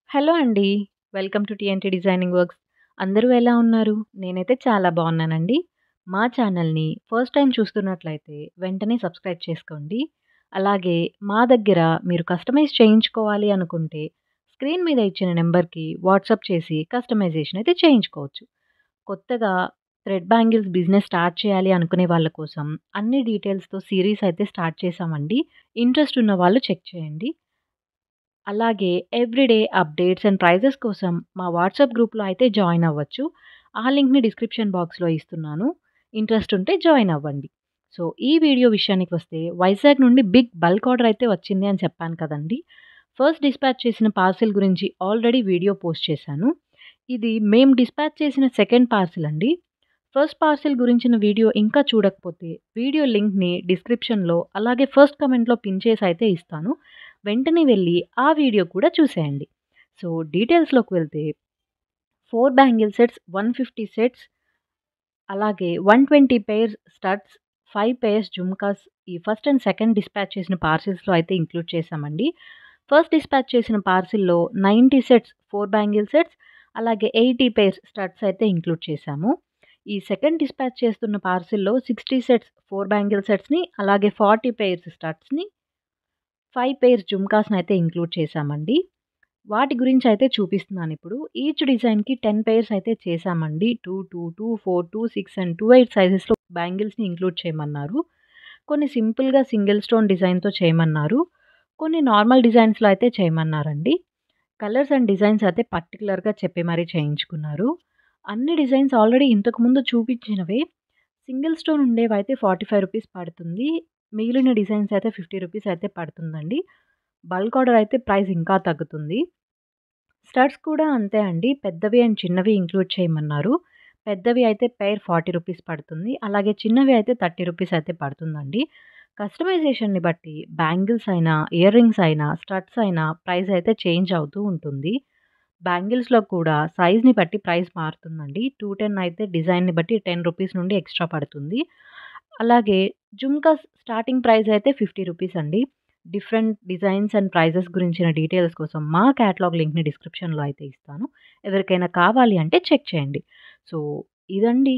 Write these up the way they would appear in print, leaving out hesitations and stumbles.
Hello అండి. Welcome to TNT designing works. అందరూ ఎలా ఉన్నారు? నేనైతే చాలా బాగున్నానండి. మా ఛానల్‌ని ఫస్ట్ టైమ్ చూస్తున్నట్లయితే వెంటనే సబ్స్క్రైబ్ చేసుకోండి. అలాగే మా దగ్గర మీరు కస్టమైజ్ చేయించుకోవాలి అనుకుంటే స్క్రీన్ మీద ఇచ్చిన నంబర్‌కి వాట్సాప్ చేసి కస్టమైజేషన్ అయితే చేయించుకోవచ్చు. కొత్తగా థ్రెడ్ బ్యాంగిల్స్ బిజినెస్ స్టార్ట్ చేయాలి అనుకునే వాళ్ళ కోసం అన్ని డీటెయిల్స్‌తో సీరీస్ అయితే స్టార్ట్ చేశామండి. ఇంట్రెస్ట్ ఉన్న వాళ్ళు చెక్ చేయండి. అలాగే ఎవ్రీడే అప్డేట్స్ అండ్ ప్రైజెస్ కోసం మా వాట్సాప్ గ్రూప్‌లో అయితే జాయిన్ అవ్వచ్చు. ఆ లింక్‌ని డిస్క్రిప్షన్ బాక్స్‌లో ఇస్తున్నాను. ఇంట్రెస్ట్ ఉంటే జాయిన్ అవ్వండి. సో, ఈ వీడియో విషయానికి వస్తే వైజాగ్ నుండి బిగ్ బల్క్ ఆర్డర్ అయితే వచ్చింది అని చెప్పాను కదండీ! ఫస్ట్ డిస్పాచ్ చేసిన పార్సెల్ గురించి ఆల్రెడీ వీడియో పోస్ట్ చేశాను. ఇది మేము డిస్పాచ్ చేసిన సెకండ్ పార్సెల్ అండి. ఫస్ట్ పార్సెల్ గురించిన వీడియో ఇంకా చూడకపోతే వీడియో లింక్‌ని డిస్క్రిప్షన్‌లో అలాగే ఫస్ట్ కామెంట్‌లో పిన్ చేసి అయితే ఇస్తాను. వెంటనే వెళ్లి ఆ వీడియో కూడా చూసేయండి. సో, డీటెయిల్స్‌లోకి వెళ్తే 4 బ్యాంగిల్ సెట్స్, 150 సెట్స్ అలాగే 120 పెయిర్స్ స్టడ్స్, 5 పెయిర్స్ జుమ్కాస్ ఈ ఫస్ట్ అండ్ సెకండ్ డిస్పాచ్ చేసిన పార్సెల్స్‌లో అయితే ఇంక్లూడ్ చేశామండి. ఫస్ట్ డిస్పాచ్ చేసిన పార్సెల్‌లో 90 సెట్స్ 4 బ్యాంగిల్ సెట్స్ అలాగే 80 పెయిర్స్ స్టడ్స్ అయితే ఇంక్లూడ్ చేశాము. ఈ సెకండ్ డిస్పాచ్ చేస్తున్న పార్సెల్‌లో 60 సెట్స్ 4 బ్యాంగిల్ సెట్స్‌ని అలాగే 40 పెయిర్స్ స్టడ్స్‌ని 5 పెయిర్స్ జుమ్కాస్‌నైతే ఇంక్లూడ్ చేశామండి. వాటి గురించయితే చూపిస్తున్నానిప్పుడు. ఈచ్ డిజైన్‌కి 10 పెయిర్స్ అయితే చేశామండి. 2, 2, 2, 4, 2, 6 అండ్ 2, 8 సైజెస్‌లో బ్యాంగిల్స్‌ని ఇంక్లూడ్ చేయమన్నారు. కొన్ని సింపుల్‌గా సింగిల్ స్టోన్ డిజైన్‌తో చేయమన్నారు. కొన్ని నార్మల్ డిజైన్స్‌లో అయితే చేయమన్నారండి. కలర్స్ అండ్ డిజైన్స్ అయితే పర్టిక్యులర్‌గా చెప్పి మరీ చేయించుకున్నారు. అన్ని డిజైన్స్ ఆల్రెడీ ఇంతకుముందు చూపించినవే. సింగిల్ స్టోన్ ఉండేవైతే రూ. 45 పడుతుంది. మిగిలిన డిజైన్స్ అయితే రూ. 50 అయితే పడుతుందండి. బల్క్ ఆర్డర్ అయితే ప్రైస్ ఇంకా తగ్గుతుంది. స్టడ్స్ కూడా అంతే అండి. పెద్దవి అండ్ చిన్నవి ఇంక్లూడ్ చేయమన్నారు. పెద్దవి అయితే పెయిర్ రూ. 40 పడుతుంది. అలాగే చిన్నవి అయితే రూ. 30 అయితే పడుతుందండి. కస్టమైజేషన్‌ని బట్టి బ్యాంగిల్స్ అయినా, ఇయర్ రింగ్స్ అయినా, స్టడ్స్ అయినా ప్రైస్ అయితే చేంజ్ అవుతూ ఉంటుంది. బ్యాంగిల్స్‌లో కూడా సైజ్‌ని బట్టి ప్రైస్ మారుతుందండి. 210 అయితే డిజైన్‌ని బట్టి రూ. 10 నుండి ఎక్స్‌ట్రా పడుతుంది. అలాగే జుమ్కాస్ స్టార్టింగ్ ప్రైస్ అయితే రూ. 50 అండి. డిఫరెంట్ డిజైన్స్ అండ్ ప్రైజెస్ గురించిన డీటెయిల్స్ కోసం మా కేటలాగ్ లింక్‌ని డిస్క్రిప్షన్‌లో అయితే ఇస్తాను. ఎవరికైనా కావాలి అంటే చెక్ చేయండి. సో, ఇదండి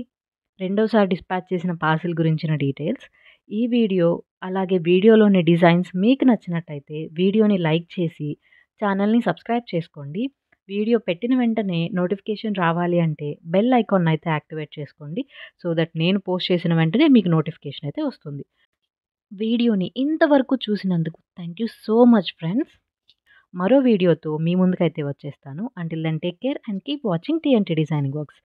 రెండోసారి డిస్పాచ్ చేసిన పార్సెల్ గురించిన డీటెయిల్స్. ఈ వీడియో అలాగే వీడియోలోని డిజైన్స్ మీకు నచ్చినట్టయితే వీడియోని లైక్ చేసి ఛానల్‌ని సబ్స్క్రైబ్ చేసుకోండి. వీడియో పెట్టిన వెంటనే నోటిఫికేషన్ రావాలి అంటే బెల్ ఐకాన్ అయితే యాక్టివేట్ చేసుకోండి. సో దట్ నేను పోస్ట్ చేసిన వెంటనే మీకు నోటిఫికేషన్ అయితే వస్తుంది. వీడియోని ఇంతవరకు చూసినందుకు thank you so much friends. మరో వీడియోతో మీ ముందుకైతే వచ్చేస్తాను. Until then take care and keep watching TNT designing works.